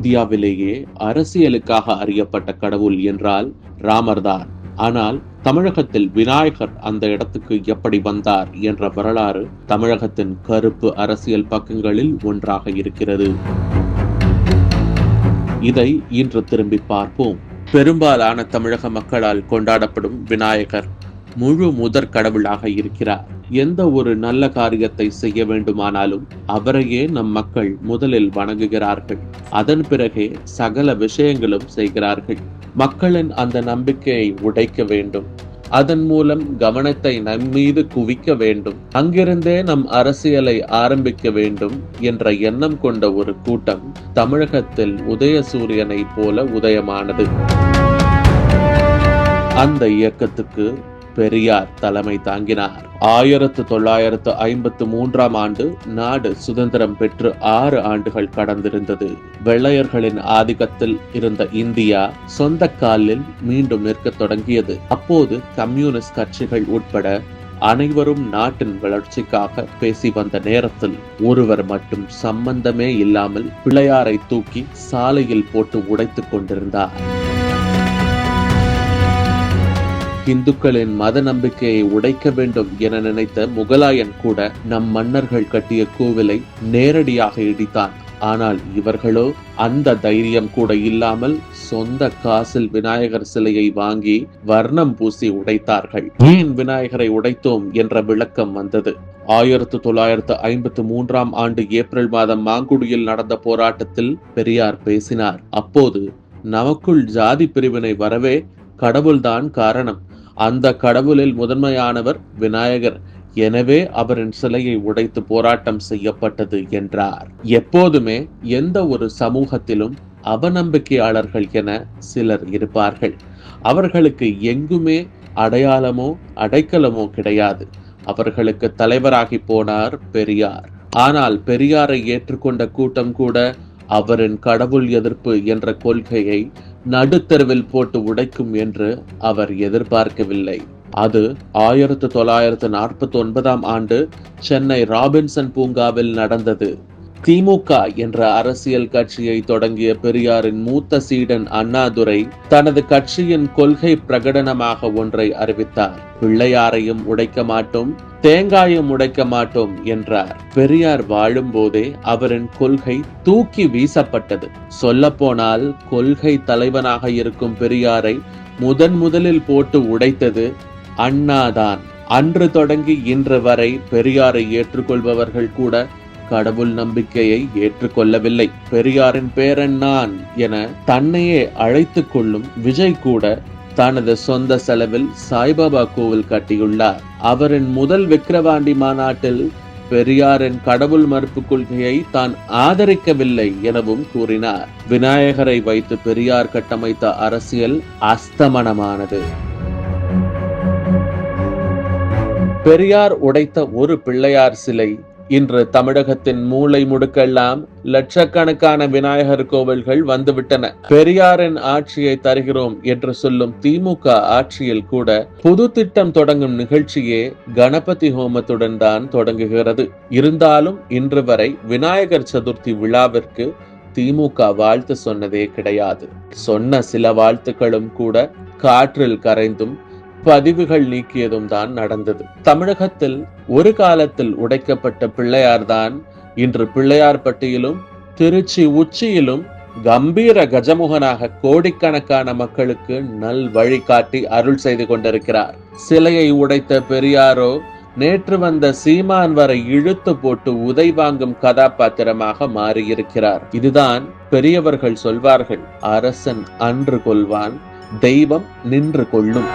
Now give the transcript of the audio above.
இந்தியாவிலேயே அரசியலுக்காக அறியப்பட்ட கடவுள் என்றால் ராமர்தான். ஆனால் தமிழகத்தில் விநாயகர் அந்த இடத்துக்கு எப்படி வந்தார் என்ற வரலாறு தமிழகத்தின் கருப்பு அரசியல் பக்கங்களில் ஒன்றாக இருக்கிறது. இதை இன்று திரும்பி பார்ப்போம். பெரும்பாலான தமிழக மக்களால் கொண்டாடப்படும் விநாயகர் முழு முதற் கடவுளாக இருக்கிறார். எந்த ஒரு நல்ல காரியத்தை செய்ய வேண்டுமானாலும் அவரையே நம் மக்கள் முதலில் வணங்குகிறார்கள். அதன் பிறகே சகல விஷயங்களும் செய்கிறார்கள். மக்களின் அந்த நம்பிக்கையை உடைக்க வேண்டும். அதன் மூலம் கவனத்தை நம்மீது குவிக்க வேண்டும். அங்கிருந்தே நம் அரசியலை ஆரம்பிக்க வேண்டும் என்ற எண்ணம் கொண்ட ஒரு கூட்டம் தமிழகத்தில் உதயசூரியனை போல உதயமானது. அந்த இயக்கத்துக்கு பெரியார் தலைமை தாங்கினார். 1953 ஆண்டு நாடு சுதந்திரம் பெற்று 6 ஆண்டுகள் கடந்திருந்தது. வெள்ளையர்களின் ஆதிக்கத்தில் இருந்த இந்தியா சொந்த காலில் மீண்டும் நிற்க தொடங்கியது. அப்போது கம்யூனிஸ்ட் கட்சிகள் உட்பட அனைவரும் நாட்டின் வளர்ச்சிக்காக பேசி வந்த நேரத்தில் ஒருவர் மட்டும் சம்பந்தமே இல்லாமல் பிள்ளையாரை தூக்கி சாலையில் போட்டு உடைத்துக் கொண்டிருந்தார். இந்துக்களின் மத நம்பிக்கையை உடைக்க வேண்டும் என நினைத்த முகலாயன் கூட நம் மன்னர்கள் கட்டிய கோவிலை நேரடியாக இடித்தான். ஆனால் இவர்களோ அந்த தைரியம் கூட இல்லாமல் சொந்த காசில் விநாயகர் சிலையை வாங்கி வர்ணம் பூசி உடைத்தார்கள். ஏன் விநாயகரை உடைத்தோம் என்ற விளக்கம் வந்தது. 1953 ஆண்டு ஏப்ரல் மாதம் மாங்குடியில் நடந்த போராட்டத்தில் பெரியார் பேசினார். அப்போது நமக்குள் ஜாதி பிரிவினை வரவே கடவுள்தான் காரணம். அந்த கடவுளில் முதன்மையானவர் விநாயகர். எனவே அவரின் சிலையை உடைத்து போராட்டம் செய்யப்பட்டது என்றார். எப்போதுமே எந்த ஒரு சமூகத்திலும் அவநம்பிக்கையாளர்கள் என சிலர் இருப்பார்கள். அவர்களுக்கு எங்குமே அடையாளமோ அடைக்கலமோ கிடையாது. அவர்களுக்கு தலைவராகி போனார் பெரியார். ஆனால் பெரியாரை ஏற்றுக்கொண்ட கூட்டம் கூட அவரின் கடவுள் எதிர்ப்பு என்ற கொள்கையை நடுத்தருவில் போட்டு உடைக்கும் என்று அவர் எதிர்பார்க்கவில்லை. அது 1949 ஆண்டு சென்னை ராபின்சன் பூங்காவில் நடந்தது. திமுக என்ற அரசியல் கட்சியை தொடங்கிய பெரியாரின் மூத்த சீடன் அண்ணாதுரை தனது கட்சியின் கொள்கை பிரகடனமாக ஒன்றை அறிவித்தார். பிள்ளையாரையும் உடைக்க மாட்டோம், தேங்காயும் உடைக்க மாட்டோம் என்றார். பெரியார் வாழும் போதே அவரின் கொள்கை தூக்கி வீசப்பட்டது. சொல்ல போனால் கொள்கை தலைவனாக இருக்கும் பெரியாரை முதலில் போட்டு உடைத்தது அண்ணாதான். அன்று தொடங்கி இன்று வரை பெரியாரை ஏற்றுக்கொள்பவர்கள் கூட கடவுள் நம்பிக்கையை ஏற்றுக்கொள்ளவில்லை. பெரியாரின் பேரன் நான் என தன்னையே அழைத்துக் கொள்ளும் விஜய் கூட தனது சொந்த செலவில் சாய்பாபா கோவில் கட்டியுள்ளார். அவரின் முதல் விக்கிரவாண்டி மாநாட்டில் பெரியாரின் கடவுள் மறுப்பு கொள்கையை தான் ஆதரிக்கவில்லை எனவும் கூறினார். விநாயகரை வைத்து பெரியார் கட்டமைத்த அரசியல் அஸ்தமனமானது. பெரியார் உடைத்த ஒரு பிள்ளையார் சிலை இன்று தமிழகத்தின் மூளை முடுக்கெல்லாம் லட்சக்கணக்கான விநாயகர் கோவில்கள் வந்துவிட்டன. பெரியாரின் ஆட்சியை தருகிறோம் என்று சொல்லும் திமுக ஆட்சியில் கூட புது திட்டம் தொடங்கும் நிகழ்ச்சியே கணபதி ஹோமத்துடன் தான் தொடங்குகிறது. இருந்தாலும் இன்று வரை விநாயகர் சதுர்த்தி விழாவிற்கு திமுக வாழ்த்து சொன்னதே கிடையாது. சொன்ன சில வாழ்த்துக்களும் கூட காற்றில் கரைந்தும் பதிவுகள் நீக்கியதும் தான் நடந்தது. தமிழகத்தில் ஒரு காலத்தில் உடைக்கப்பட்ட பிள்ளையார்தான் இன்று பிள்ளையார் பட்டியிலும் திருச்சி உச்சியிலும் கம்பீர கஜமுகனாக கோடிக்கணக்கான மக்களுக்கு நல் வழிகாட்டி அருள் செய்து கொண்டிருக்கிறார். சிலையை உடைத்த பெரியாரோ நேற்று வந்த சீமான் வரை இழுத்து போட்டு உதை வாங்கும் கதாபாத்திரமாக மாறியிருக்கிறார். இதுதான் பெரியவர்கள் சொல்வார்கள், அரசன் அன்று கொள்வான், தெய்வம் நின்று கொள்ளும்.